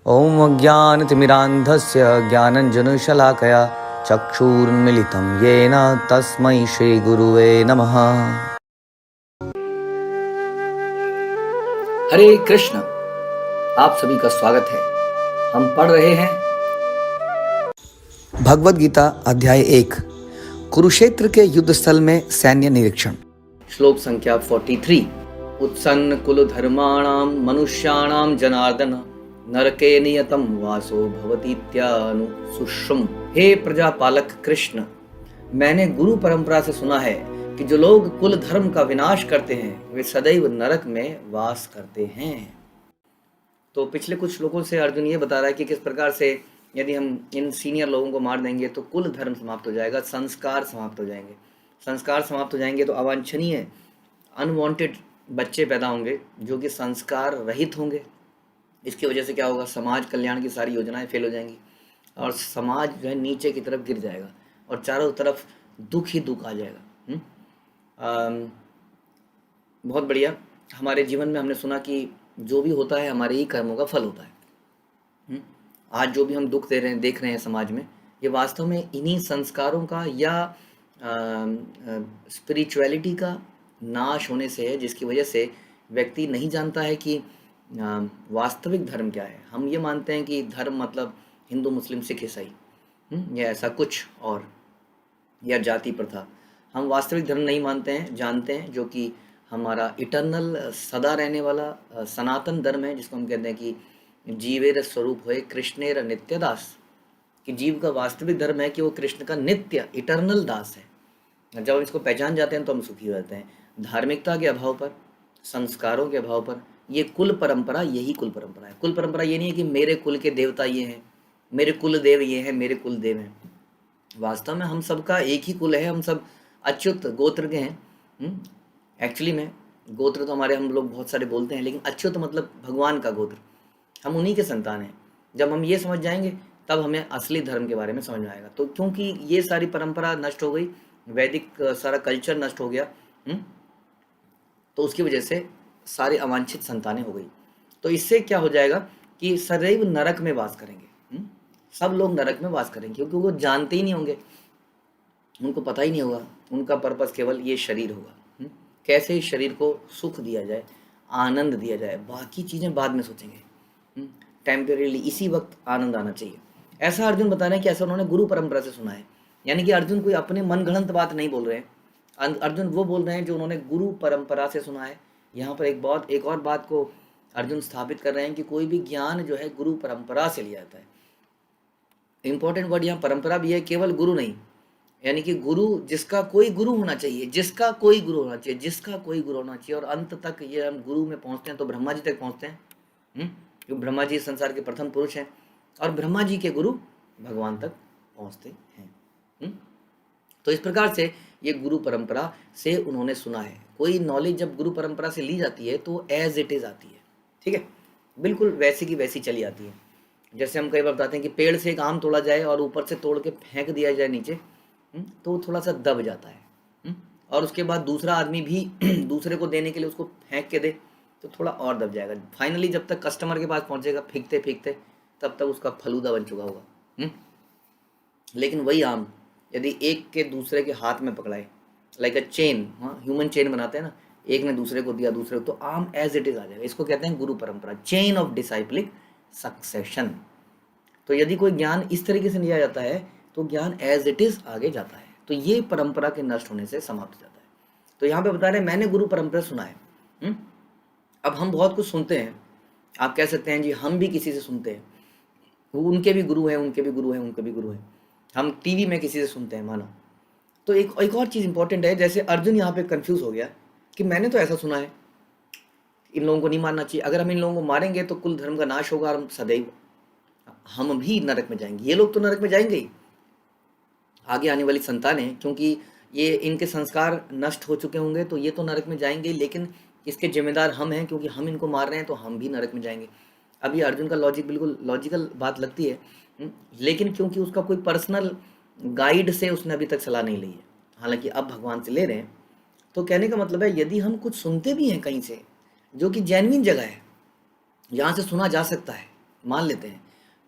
ॐ अज्ञानतिमिरान्धस्य ज्ञानञ्जनशलाकया चक्षुरुन्मीलितं येन तस्मै श्रीगुरुवे नमः। हरे कृष्ण। आप सभी का स्वागत है। हम पढ़ रहे हैं भगवद गीता अध्याय 1 कुरुक्षेत्र के युद्ध स्थल में सैन्य निरीक्षण। श्लोक संख्या 43। उत्सन्न कुल धर्माणाम मनुष्याणाम जनार्दन नरके नियतम वासो भवतीत्यानुसुश्रुम। हे प्रजापालक कृष्ण, मैंने गुरु परंपरा से सुना है कि जो लोग कुल धर्म का विनाश करते हैं वे सदैव नरक में वास करते हैं। तो पिछले कुछ श्लोकों से अर्जुन ये बता रहा है कि किस प्रकार से यदि हम इन सीनियर लोगों को मार देंगे तो कुल धर्म समाप्त हो जाएगा, संस्कार समाप्त हो जाएंगे। संस्कार समाप्त हो जाएंगे तो अवांछनीय अनवांटेड बच्चे पैदा होंगे जो कि संस्कार रहित होंगे। इसकी वजह से क्या होगा, समाज कल्याण की सारी योजनाएं फेल हो जाएंगी और समाज जो है नीचे की तरफ गिर जाएगा और चारों तरफ दुख ही दुख आ जाएगा। बहुत बढ़िया। हमारे जीवन में हमने सुना कि जो भी होता है हमारे ही कर्मों का फल होता है। आज जो भी हम दुख दे रहे हैं, देख रहे हैं समाज में, ये वास्तव में इन्हीं संस्कारों का या स्पिरिचुअलिटी का नाश होने से है, जिसकी वजह से व्यक्ति नहीं जानता है कि वास्तविक धर्म क्या है। हम ये मानते हैं कि धर्म मतलब हिंदू मुस्लिम सिख ईसाई या ऐसा कुछ और, या जाति प्रथा। हम वास्तविक धर्म नहीं मानते हैं, जानते हैं, जो कि हमारा इटर्नल सदा रहने वाला सनातन धर्म है, जिसको हम कहते हैं कि जीवेर स्वरूप होए कृष्णेर नित्य दास। कि जीव का वास्तविक धर्म है कि वो कृष्ण का नित्य इटर्नल दास है। जब हम इसको पहचान जाते हैं तो हम सुखी रहते हैं। धार्मिकता के अभाव पर, संस्कारों के अभाव पर, ये कुल परंपरा, यही कुल परंपरा है। कुल परंपरा ये नहीं है कि मेरे कुल के देवता ये हैं, मेरे कुल देव ये हैं, मेरे कुल देव हैं। वास्तव में हम सबका एक ही कुल है, हम सब अच्युत गोत्र के हैं। एक्चुअली में गोत्र तो हमारे हम लोग बहुत सारे बोलते हैं, लेकिन अच्युत मतलब भगवान का गोत्र, हम उन्हीं के संतान हैं। जब हम ये समझ जाएंगे तब हमें असली धर्म के बारे में समझ में आएगा। तो क्योंकि ये सारी परंपरा नष्ट हो गई, वैदिक सारा कल्चर नष्ट हो गया, तो उसकी वजह से सारी अवांछित संतानें हो गई। तो इससे क्या हो जाएगा कि सदैव नरक में वास करेंगे। सब लोग नरक में वास करेंगे क्योंकि वो जानते ही नहीं होंगे, उनको पता ही नहीं होगा, उनका पर्पस केवल ये शरीर होगा। कैसे इस शरीर को सुख दिया जाए, आनंद दिया जाए, बाकी चीज़ें बाद में सोचेंगे। टेम्परेरीली इसी वक्त आनंद आना चाहिए। ऐसा अर्जुन बता रहे हैं कि ऐसा उन्होंने गुरु परंपरा से सुना है। यानी कि अर्जुन कोई अपने मनगढ़ंत बात नहीं बोल रहे हैं, अर्जुन वो बोल रहे हैं जो उन्होंने गुरु परंपरा से सुना है। यहाँ पर एक और बात को अर्जुन स्थापित कर रहे हैं कि कोई भी ज्ञान जो है गुरु परंपरा से लिया जाता है। इंपॉर्टेंट वर्ड यहाँ परंपरा भी है, केवल गुरु नहीं। यानी कि गुरु, जिसका कोई गुरु होना चाहिए, जिसका कोई गुरु होना चाहिए, जिसका कोई गुरु होना चाहिए। और अंत तक ये हम गुरु में पहुँचते हैं तो ब्रह्मा जी तक पहुँचते हैं, क्योंकि ब्रह्मा जी संसार के प्रथम पुरुष हैं और ब्रह्मा जी के गुरु भगवान तक पहुँचते हैं। तो इस प्रकार से ये गुरु परंपरा से उन्होंने सुना है। कोई नॉलेज जब गुरु परंपरा से ली जाती है तो एज इट इज़ आती है, ठीक है, बिल्कुल वैसी की वैसी चली आती है। जैसे हम कई बार बताते हैं कि पेड़ से एक आम तोड़ा जाए और ऊपर से तोड़ के फेंक दिया जाए नीचे, तो वो थोड़ा सा दब जाता है, और उसके बाद दूसरा आदमी भी दूसरे को देने के लिए उसको फेंक के दे तो थोड़ा और दब जाएगा। फाइनली जब तक कस्टमर के पास पहुंचेगा फेंकते फेंकते, तब तक उसका फलूदा बन चुका होगा। लेकिन वही आम यदि एक के दूसरे के हाथ में पकड़ाए, like a chain, human chain बनाते हैं ना, एक ने दूसरे को दिया, दूसरे को, तो आम एज इट इज आ जाएगा। इसको कहते हैं गुरु परंपरा, चेन ऑफ डिसाइपलिक सक्सेशन। तो यदि कोई ज्ञान इस तरीके से लिया जाता है तो ज्ञान एज इट इज आगे जाता है। तो ये परंपरा के नष्ट होने से समाप्त हो जाता है। तो यहाँ पे बता रहे हैं मैंने गुरु परंपरा सुना है। अब हम बहुत कुछ सुनते हैं, आप कह सकते हैं जी हम भी किसी से सुनते हैं, उनके भी गुरु हैं, उनके भी गुरु हैं, उनके भी गुरु हैं। हम टीवी में किसी से सुनते हैं मानो। तो एक और चीज़ इंपॉर्टेंट है, जैसे अर्जुन यहाँ पे कंफ्यूज हो गया कि मैंने तो ऐसा सुना है, इन लोगों को नहीं मारना चाहिए, अगर हम इन लोगों को मारेंगे तो कुल धर्म का नाश होगा और सदैव हम भी नरक में जाएंगे। ये लोग तो नरक में जाएंगे ही, आगे आने वाली संतानें, क्योंकि ये इनके संस्कार नष्ट हो चुके होंगे तो ये तो नरक में जाएंगे, लेकिन इसके जिम्मेदार हम हैं क्योंकि हम इनको मार रहे हैं तो हम भी नरक में जाएंगे। अब ये अर्जुन का लॉजिक बिल्कुल लॉजिकल बात लगती है, लेकिन क्योंकि उसका कोई पर्सनल गाइड से उसने अभी तक सलाह नहीं ली है, हालांकि अब भगवान से ले रहे हैं। तो कहने का मतलब है यदि हम कुछ सुनते भी हैं कहीं से जो कि जेन्युइन जगह है, यहाँ से सुना जा सकता है, मान लेते हैं,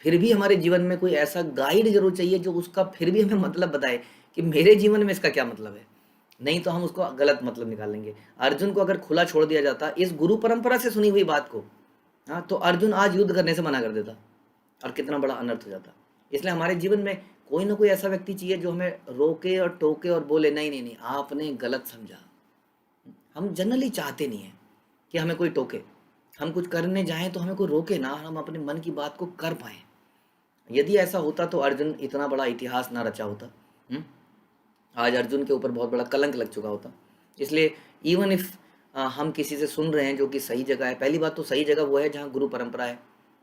फिर भी हमारे जीवन में कोई ऐसा गाइड जरूर चाहिए जो उसका फिर भी हमें मतलब बताए कि मेरे जीवन में इसका क्या मतलब है। नहीं तो हम उसको गलत मतलब निकालेंगे। अर्जुन को अगर खुला छोड़ दिया जाता इस गुरु परंपरा से सुनी हुई बात को, हाँ, तो अर्जुन आज युद्ध करने से मना कर देता और कितना बड़ा अनर्थ हो जाता। इसलिए हमारे जीवन में कोई ना कोई ऐसा व्यक्ति चाहिए जो हमें रोके और टोके और बोले नहीं नहीं नहीं आपने गलत समझा। हम जनरली चाहते नहीं है कि हमें कोई टोके, हम कुछ करने जाएं तो हमें कोई रोके ना, हम अपने मन की बात को कर पाए। यदि ऐसा होता तो अर्जुन इतना बड़ा इतिहास ना रचा होता। आज अर्जुन के ऊपर बहुत बड़ा कलंक लग चुका होता। इसलिए इवन इफ हम किसी से सुन रहे हैं जो कि सही जगह है, पहली बात तो सही जगह वो है जहाँ गुरु परंपरा है,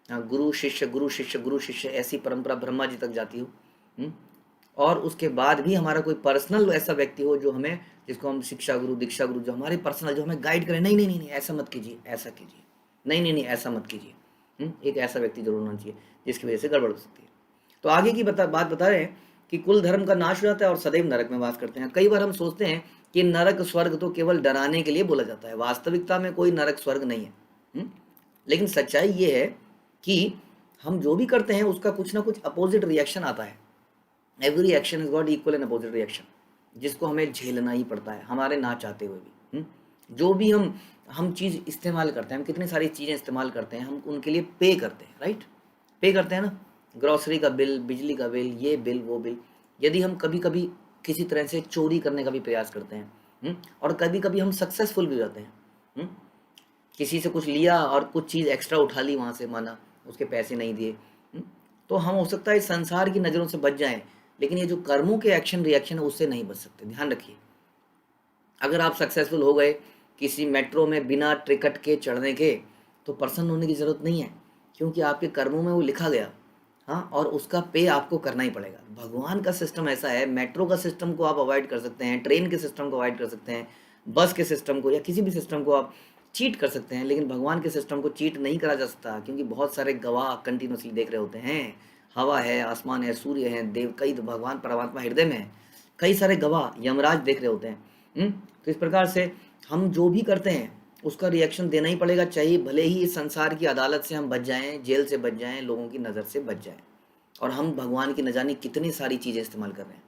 गुरु शिष्य गुरु शिष्य गुरु शिष्य ऐसी परंपरा ब्रह्मा जी तक जाती हो। और उसके बाद भी हमारा कोई पर्सनल ऐसा व्यक्ति हो जो हमें, जिसको हम शिक्षा गुरु दीक्षा गुरु, जो हमारे पर्सनल, जो हमें गाइड करे, नहीं नहीं नहीं नहीं ऐसा मत कीजिए, ऐसा कीजिए, नहीं नहीं नहीं ऐसा मत कीजिए। एक ऐसा व्यक्ति जरूर होना चाहिए जिसकी वजह से गड़बड़ हो सकती है। तो आगे की बात बता रहे हैं कि कुल धर्म का नाश हो जाता है और सदैव नरक में वास करते हैं। कई बार हम सोचते हैं कि नरक स्वर्ग तो केवल डराने के लिए बोला जाता है, वास्तविकता में कोई नरक स्वर्ग नहीं है। लेकिन सच्चाई ये है कि हम जो भी करते हैं उसका कुछ ना कुछ अपोजिट रिएक्शन आता है। Every action is got equal and opposite reaction, जिसको हमें झेलना ही पड़ता है हमारे ना चाहते हुए भी। जो भी हम चीज़ इस्तेमाल करते हैं, हम कितनी सारी चीज़ें इस्तेमाल करते हैं, हम उनके लिए पे करते हैं, राइट? पे करते हैं ना, ग्रॉसरी का बिल, बिजली का बिल, ये बिल वो बिल। यदि हम कभी कभी किसी तरह से चोरी करने का भी प्रयास करते हैं, और कभी कभी हम सक्सेसफुल भी हो जाते हैं, किसी से कुछ लिया और कुछ चीज़ एक्स्ट्रा उठा ली वहाँ से, माना उसके पैसे नहीं दिए, तो हम हो सकता है इस संसार की नज़रों से बच जाएं, लेकिन ये जो कर्मों के एक्शन रिएक्शन है उससे नहीं बच सकते। ध्यान रखिए, अगर आप सक्सेसफुल हो गए किसी मेट्रो में बिना टिकट के चढ़ने के, तो प्रसन्न होने की ज़रूरत नहीं है, क्योंकि आपके कर्मों में वो लिखा गया, हाँ, और उसका पे आपको करना ही पड़ेगा। भगवान का सिस्टम ऐसा है, मेट्रो का सिस्टम को आप अवॉइड कर सकते हैं, ट्रेन के सिस्टम को अवॉइड कर सकते हैं, बस के सिस्टम को या किसी भी सिस्टम को आप चीट कर सकते हैं, लेकिन भगवान के सिस्टम को चीट नहीं करा जा सकता, क्योंकि बहुत सारे गवाह कंटिन्यूसली देख रहे होते हैं। हवा है, आसमान है, सूर्य है, देव, कई तो भगवान परमात्मा हृदय में है, कई सारे गवाह यमराज देख रहे होते हैं। तो इस प्रकार से हम जो भी करते हैं उसका रिएक्शन देना ही पड़ेगा, चाहिए भले ही इस संसार की अदालत से हम बच जाएं, जेल से बच जाएं, लोगों की नज़र से बच जाएं, और हम भगवान की न जाने कितनी सारी चीज़ें इस्तेमाल कर रहे हैं।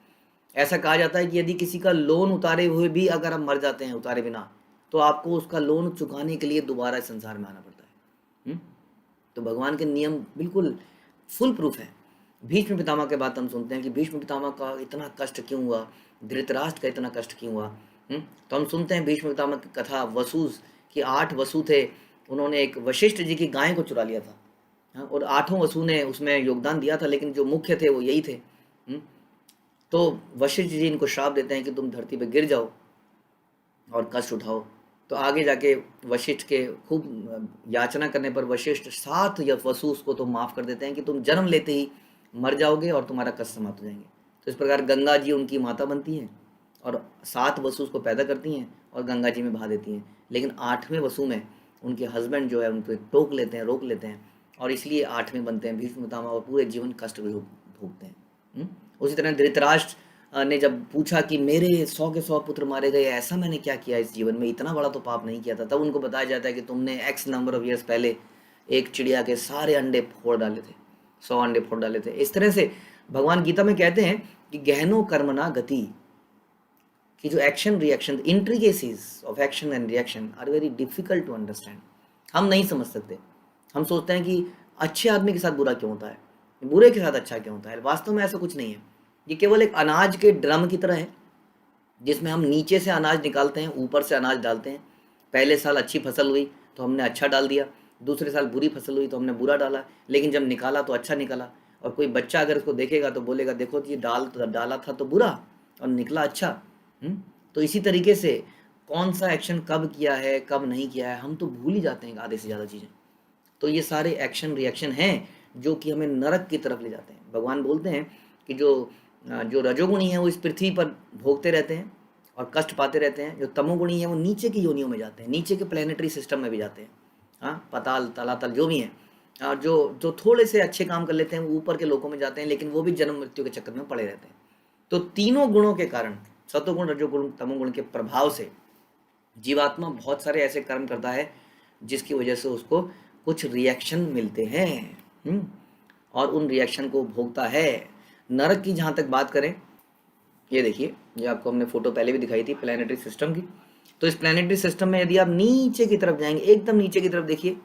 ऐसा कहा जाता है कि यदि किसी का लोन उतारे हुए भी अगर हम मर जाते हैं उतारे बिना, तो आपको उसका लोन चुकाने के लिए दोबारा इस संसार में आना पड़ता है। तो भगवान के नियम बिल्कुल फुल प्रूफ है। भीष्म पितामह के बात हम सुनते हैं कि भीष्म पितामह का इतना कष्ट क्यों हुआ, धृतराष्ट्र का इतना कष्ट क्यों हुआ। तो हम सुनते हैं भीष्म पितामह की कथा, वसुस कि 8 वसु थे, उन्होंने एक वशिष्ठ जी की गाय को चुरा लिया था, हाँ, और 8 वसु ने उसमें योगदान दिया था, लेकिन जो मुख्य थे वो यही थे। तो वशिष्ठ जी इनको श्राप देते हैं कि तुम धरती पे गिर जाओ और कष्ट उठाओ। तो आगे जाके वशिष्ठ के खूब याचना करने पर वशिष्ठ 7 या वसु को तो माफ़ कर देते हैं कि तुम जन्म लेते ही मर जाओगे और तुम्हारा कष्ट समाप्त हो जाएंगे। तो इस प्रकार गंगा जी उनकी माता बनती हैं और 7 वसु को पैदा करती हैं और गंगा जी में बहा देती हैं, लेकिन 8वें वसु में उनके हस्बैंड जो है उनको रोक लेते हैं, और इसलिए 8वें बनते हैं भीष्म पितामह और पूरे जीवन कष्ट भी भोगते हैं। उसी तरह धृतराष्ट्र ने जब पूछा कि मेरे 100 के 100 पुत्र मारे गए, ऐसा मैंने क्या किया इस जीवन में, इतना बड़ा तो पाप नहीं किया था, तब उनको बताया जाता है कि तुमने X नंबर ऑफ ईयर्स पहले एक चिड़िया के सारे अंडे फोड़ डाले थे, 100 अंडे फोड़ डाले थे। इस तरह से भगवान गीता में कहते हैं कि गहनो कर्मणा गति, कि जो action reaction, intricacies of action and reaction are very difficult to understand. हम नहीं समझ सकते। हम सोचते हैं कि अच्छे आदमी के साथ बुरा क्यों होता है, बुरे के साथ अच्छा क्यों होता है। वास्तव में ऐसा कुछ नहीं है। ये केवल एक अनाज के ड्रम की तरह है, जिसमें हम नीचे से अनाज निकालते हैं, ऊपर से अनाज डालते हैं। पहले साल अच्छी फसल हुई तो हमने अच्छा डाल दिया, दूसरे साल बुरी फसल हुई तो हमने बुरा डाला, लेकिन जब निकाला तो अच्छा निकला। और कोई बच्चा अगर इसको देखेगा तो बोलेगा देखो ये डाला था तो बुरा और निकला अच्छा। तो इसी तरीके से कौन सा एक्शन कब किया है कब नहीं किया है हम तो भूल ही जाते हैं आधे से ज़्यादा चीज़ें। तो ये सारे एक्शन रिएक्शन हैं जो कि हमें नरक की तरफ ले जाते हैं। भगवान बोलते हैं कि जो रजोगुणी है वो इस पृथ्वी पर भोगते रहते हैं और कष्ट पाते रहते हैं, जो तमोगुणी है वो नीचे की योनियों में जाते हैं, नीचे के प्लेनेटरी सिस्टम में भी जाते हैं, हाँ, पताल तलातल जो भी हैं। और जो थोड़े से अच्छे काम कर लेते हैं वो ऊपर के लोकों में जाते हैं, लेकिन वो भी जन्म मृत्यु के चक्कर में पड़े रहते हैं। तो तीनों गुणों के कारण, सतोगुण रजोगुण तमोगुण के प्रभाव से जीवात्मा बहुत सारे ऐसे कर्म करता है जिसकी वजह से उसको कुछ रिएक्शन मिलते हैं। और उन रिएक्शन को भोगता है। नरक की जहाँ तक बात करें, ये देखिए, ये आपको हमने फोटो पहले भी दिखाई थी प्लानिटरी सिस्टम की। तो इस प्लानिटरी सिस्टम में यदि आप नीचे की तरफ जाएंगे, एकदम नीचे की तरफ देखिए,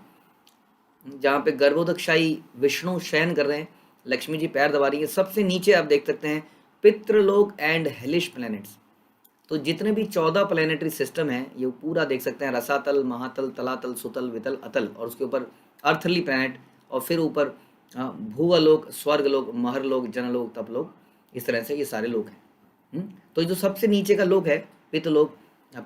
जहाँ पे गर्भोदकशाही विष्णु शयन कर रहे हैं, लक्ष्मी जी पैर दबा रही है, सबसे नीचे आप देख सकते हैं पितृलोक एंड हेलिश प्लैनेट्स। तो जितने भी 14 प्लानिटरी सिस्टम हैं, ये पूरा देख सकते हैं, रसातल, महातल, तलातल, सुतल, वितल, अतल, और उसके ऊपर अर्थली प्लैनेट, और फिर ऊपर भूवलोक, स्वर्गलोक, महरलोक, जनलोक, तपलोक, इस तरह से ये सारे लोक हैं। तो जो सबसे नीचे का लोक है पितृलोक,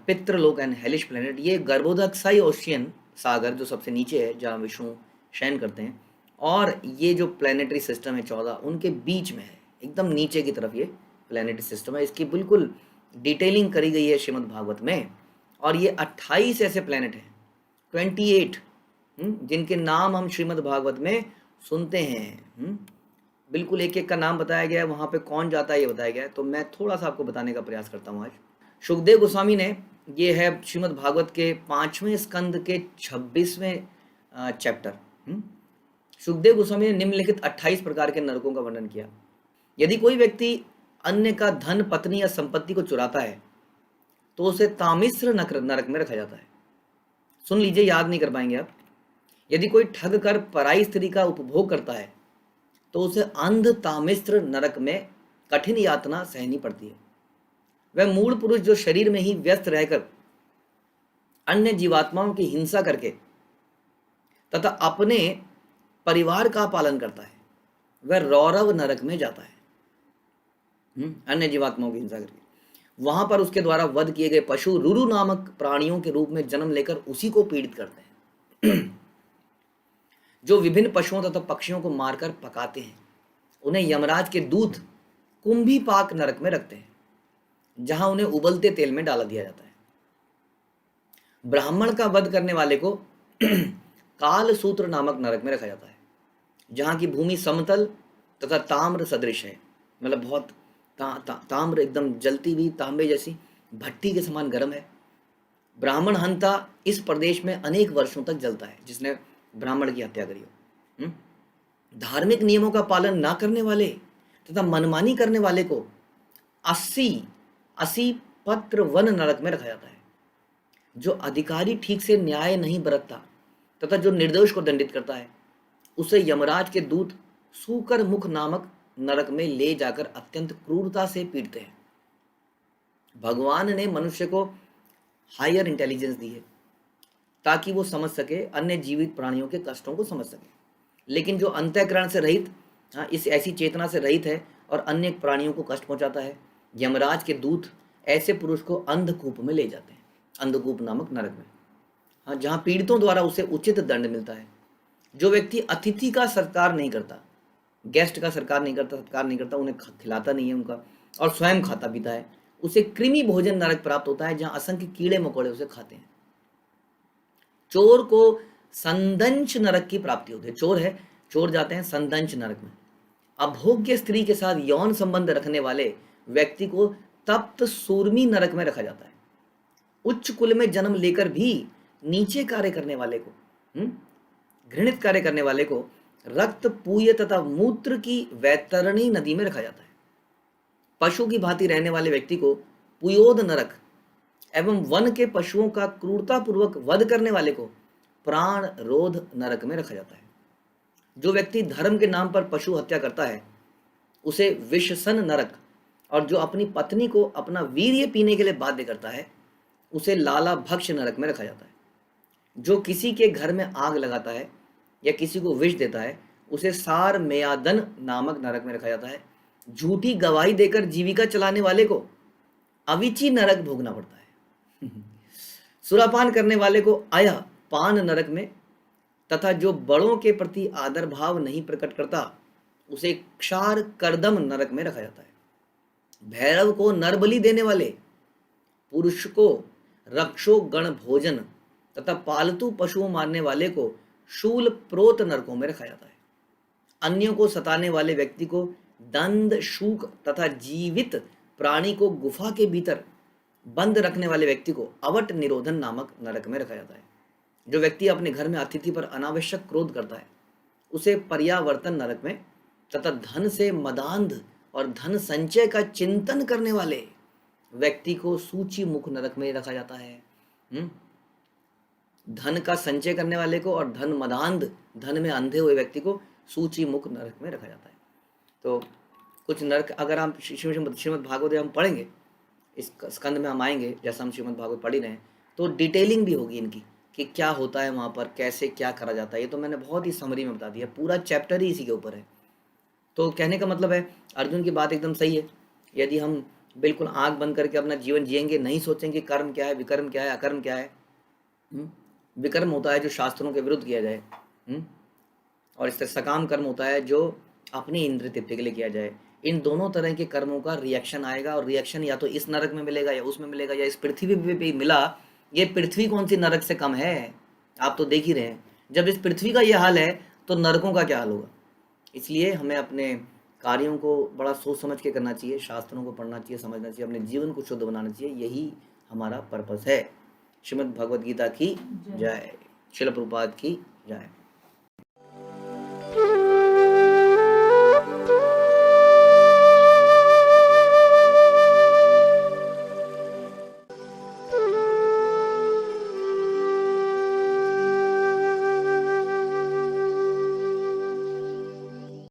पितृलोक एंड हेलिश प्लैनेट, ये गर्भोदकशाही ओशियन सागर जो सबसे नीचे है, जहाँ विष्णु शयन करते हैं, और ये जो प्लानिटरी सिस्टम है 14, उनके बीच में है, एकदम नीचे की तरफ ये प्लानिटरी सिस्टम है। इसकी बिल्कुल डिटेलिंग करी गई है श्रीमद् भागवत में। और ये 28 ऐसे प्लैनेट हैं, 28, जिनके नाम हम श्रीमद् भागवत में सुनते हैं। बिल्कुल एक एक का नाम बताया गया है, वहाँ पे कौन जाता है ये बताया गया है। तो मैं थोड़ा सा आपको बताने का प्रयास करता हूँ आज। सुखदेव गोस्वामी ने, ये है श्रीमद् भागवत के 5वें स्कंद के 26वें चैप्टर। सुखदेव गोस्वामी ने निम्नलिखित 28 प्रकार के नरकों का वर्णन किया। यदि कोई व्यक्ति अन्य का धन, पत्नी या संपत्ति को चुराता है तो उसे तामिश्र नरक में रखा जाता है। सुन लीजिए, याद नहीं कर पाएंगे आप। यदि कोई ठग कर पराई स्त्री का उपभोग करता है तो उसे अंध तामिश्र नरक में कठिन यातना सहनी पड़ती है। वह मूल पुरुष जो शरीर में ही व्यस्त रहकर अन्य जीवात्माओं की हिंसा करके तथा अपने परिवार का पालन करता है, वह रौरव नरक में जाता है। अन्य जीवात्माओं की हिंसा करके वहां पर उसके द्वारा वध किए गए पशु रुरु नामक प्राणियों के रूप में जन्म लेकर उसी को पीड़ित करते हैं। जो विभिन्न पशुओं तथा पक्षियों को मारकर पकाते हैं, उन्हें यमराज के दूत कुंभी पाक नरक में रखते हैं, जहां उन्हें उबलते तेल में डाला दिया जाता है। ब्राह्मण का वध करने वाले को काल सूत्र नामक नरक में रखा जाता है, जहाँ की भूमि समतल तथा ताम्र सदृश है, मतलब बहुत ताम्र एकदम जलती हुई तांबे जैसी भट्टी के समान गर्म है। ब्राह्मण हंता इस प्रदेश में अनेक वर्षों तक जलता है, जिसने ब्राह्मण की हत्या करी हो। धार्मिक नियमों का पालन ना करने वाले तथा मनमानी करने वाले को 80 पत्र वन नरक में रखा जाता है। जो अधिकारी ठीक से न्याय नहीं बरतता तथा जो निर्दोष को दंडित करता है, उसे यमराज के दूत सूकर मुख नामक नरक में ले जाकर अत्यंत क्रूरता से पीटते हैं। भगवान ने मनुष्य को हायर इंटेलिजेंस दी है ताकि वो समझ सके, अन्य जीवित प्राणियों के कष्टों को समझ सके। लेकिन जो अंतःकरण से रहित, इस ऐसी चेतना से रहित है और अन्य प्राणियों को कष्ट पहुंचाता है, यमराज के दूत ऐसे पुरुष को अंधकूप में ले जाते हैं, अंधकूप नामक नरक में, जहाँ पीड़ितों द्वारा उसे उचित दंड मिलता है। जो व्यक्ति अतिथि का सत्कार नहीं करता, गेस्ट का सत्कार नहीं करता, उन्हें खिलाता नहीं है उनका, और स्वयं खाता पीता है, उसे कृमि भोजन नरक प्राप्त होता है, जहां असंख्य कीड़े मकोड़े उसे खाते हैं। चोर को संदंश नरक की प्राप्ति होती है। चोर जाते हैं संदंश नरक में। अभोग्य स्त्री के साथ यौन संबंध रखने वाले व्यक्ति को तप्त सूर्मी नरक में रखा जाता है। उच्च कुल में जन्म लेकर भी नीचे कार्य करने वाले को, घृणित कार्य करने वाले को रक्त, पूय तथा मूत्र की वैतरणी नदी में रखा जाता है। पशु की भांति रहने वाले व्यक्ति को पुयोद नरक एवं वन के पशुओं का क्रूरतापूर्वक वध करने वाले को प्राण रोध नरक में रखा जाता है। जो व्यक्ति धर्म के नाम पर पशु हत्या करता है, उसे विषसन नरक, और जो अपनी पत्नी को अपना वीर्य पीने के लिए बाध्य करता है, उसे लाला भक्ष नरक में रखा जाता है। जो किसी के घर में आग लगाता है या किसी को विष देता है, उसे सार मेयादन नामक नरक में रखा जाता है। झूठी गवाही देकर जीविका चलाने वाले को अविची नरक भोगना पड़ता है। सुरापान करने वाले को आया पान नरक में, तथा जो बड़ों के प्रति आदर भाव नहीं प्रकट करता, उसे क्षार करदम नरक में रखा जाता है। भैरव को नरबलि देने वाले पुरुष को रक्षो गण भोजन तथा पालतू पशुओं मारने वाले को शूल प्रोत नरकों में रखा जाता है। अन्यों को सताने वाले व्यक्ति को दंड शूक तथा जीवित प्राणी को गुफा के भीतर बंद रखने वाले व्यक्ति को अवट निरोधन नामक नरक में रखा जाता है। जो व्यक्ति अपने घर में अतिथि पर अनावश्यक क्रोध करता है, उसे पर्यावर्तन नरक में, तथा धन से मदांध और धन संचय का चिंतन करने वाले व्यक्ति को सूची मुख नरक में रखा जाता है। धन का संचय करने वाले को और धन मदांध, धन में अंधे हुए व्यक्ति को सूची मुख नरक में रखा जाता है। तो कुछ नरक अगर हम श्रीमद् भागवत हम पढ़ेंगे, इस स्कंद में हम आएंगे, जैसा हम श्रीमद् भागवत पढ़ ही रहे हैं, तो डिटेलिंग भी होगी इनकी कि क्या होता है वहाँ पर, कैसे क्या करा जाता है। ये तो मैंने बहुत ही समरी में बता दिया, पूरा चैप्टर ही इसी के ऊपर है। तो कहने का मतलब है अर्जुन की बात एकदम सही है। यदि हम बिल्कुल आंख बंद करके अपना जीवन जिएंगे, नहीं सोचेंगे कर्म क्या है, विकर्म क्या है, अकर्म क्या है। विकर्म होता है जो शास्त्रों के विरुद्ध किया जाए, और इस तरह सकाम कर्म होता है जो अपनी इंद्रिय तृप्ति के लिए किया जाए। इन दोनों तरह के कर्मों का रिएक्शन आएगा, और रिएक्शन या तो इस नरक में मिलेगा या उसमें मिलेगा, या इस पृथ्वी पे भी मिला। ये पृथ्वी कौन सी नरक से कम है, आप तो देख ही रहे हैं। जब इस पृथ्वी का ये हाल है तो नरकों का क्या हाल होगा। इसलिए हमें अपने कार्यों को बड़ा सोच समझ के करना चाहिए, शास्त्रों को पढ़ना चाहिए, समझना चाहिए, अपने जीवन को शुद्ध बनाना चाहिए। यही हमारा पर्पस है। श्रीमद् भगवद गीता की जय। श्रील प्रभुपाद की जय।